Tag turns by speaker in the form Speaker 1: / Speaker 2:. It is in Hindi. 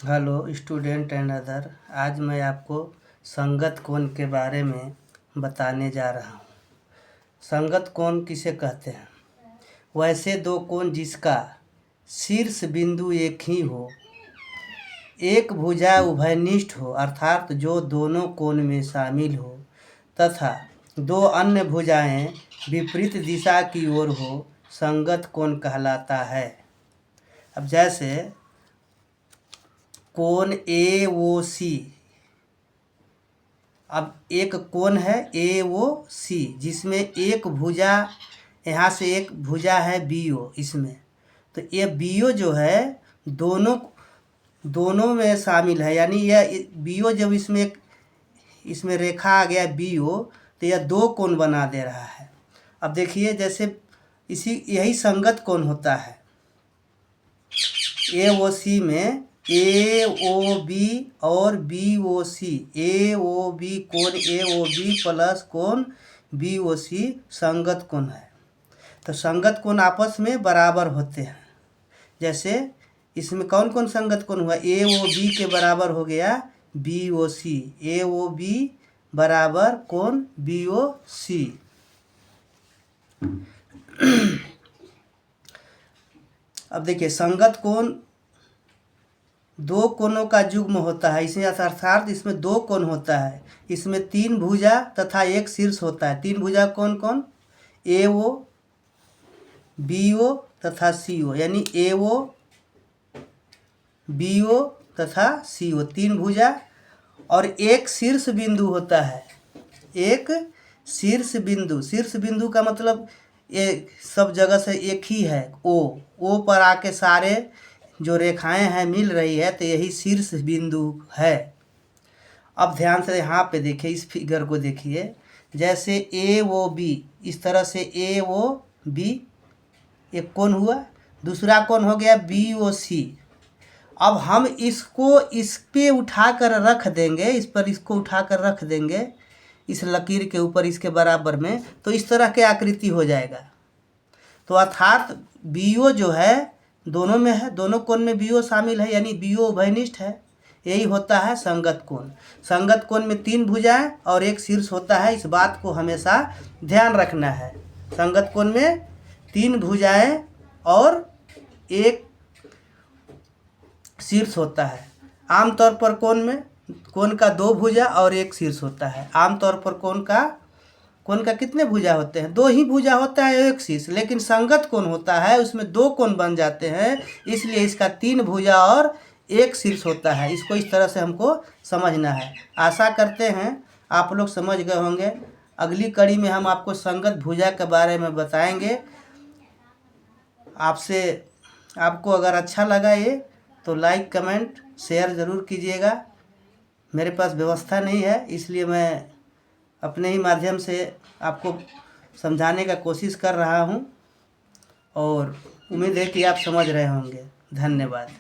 Speaker 1: Hello student and other. आज मैं आपको संगत कोण के बारे में बताने जा रहा हूँ। संगत कोण किसे कहते हैं? वैसे दो कोण जिसका शीर्ष बिंदु एक ही हो, एक भुजा उभयनिष्ठ हो अर्थात जो दोनों कोण में शामिल हो, तथा दो अन्य भुजाएं विपरीत दिशा की ओर हो, संगत कोण कहलाता है। अब जैसे कोण AOC, अब एक कोण है AOC जिसमें एक भुजा, यहाँ से एक भुजा है BO इसमें, तो ये BO जो है दोनों में शामिल है, यानी यह BO जब इसमें रेखा आ गया BO तो यह दो कोण बना दे रहा है। अब देखिए जैसे यही संगत कोण होता है। AOC में AOB और BOC, AOB कोण AOB प्लस कोण BOC संगत कोण है। तो संगत कोण आपस में बराबर होते हैं। जैसे इसमें कौन कौन संगत कोण हुआ? AOB के बराबर हो गया BOC, AOB बराबर कोण BOC। अब देखिए संगत कोण दो कोणों का युग्म होता है। इसमें अर्थात इसमें दो कोण होता है। इसमें तीन भुजा तथा एक शीर्ष होता है। तीन भुजा कौन कौन? AO, BO तथा CO, यानी AO, BO तथा CO तीन भुजा, और एक शीर्ष बिंदु होता है। एक शीर्ष बिंदु का मतलब ये सब जगह से एक ही है। O पर आके सारे जो रेखाएं हैं मिल रही है, तो यही शीर्ष बिंदु है। अब ध्यान से यहाँ पे देखिए, इस फिगर को देखिए। जैसे AOB, इस तरह से AOB एक कोण हुआ, दूसरा कोण हो गया BOC। अब हम इसको इस पे उठाकर रख देंगे, इसको उठाकर रख देंगे इस लकीर के ऊपर, इसके बराबर में, तो इस तरह के आकृति हो जाएगा। तो अर्थात BO जो है दोनों में है, दोनों कोण में BO शामिल है, यानी BO उभयनिष्ठ है। यही होता है संगत कोण। संगत कोण में तीन भुजाएं और एक शीर्ष होता है। इस बात को हमेशा ध्यान रखना है। संगत कोण में तीन भुजाएं और एक शीर्ष होता है। आमतौर पर कोण का दो भुजा और एक शीर्ष होता है। आमतौर पर कोण का कितने भुजा होते हैं? दो ही भुजा होता है, एक शीर्ष। लेकिन संगत कोण होता है उसमें दो कोण बन जाते हैं, इसलिए इसका तीन भुजा और एक शीर्ष होता है। इसको इस तरह से हमको समझना है। आशा करते हैं आप लोग समझ गए होंगे। अगली कड़ी में हम आपको संगत भुजा के बारे में बताएंगे। आपको अगर अच्छा लगा ये तो लाइक कमेंट शेयर ज़रूर कीजिएगा। मेरे पास व्यवस्था नहीं है, इसलिए मैं अपने ही माध्यम से आपको समझाने का कोशिश कर रहा हूँ, और उम्मीद है कि आप समझ रहे होंगे। धन्यवाद।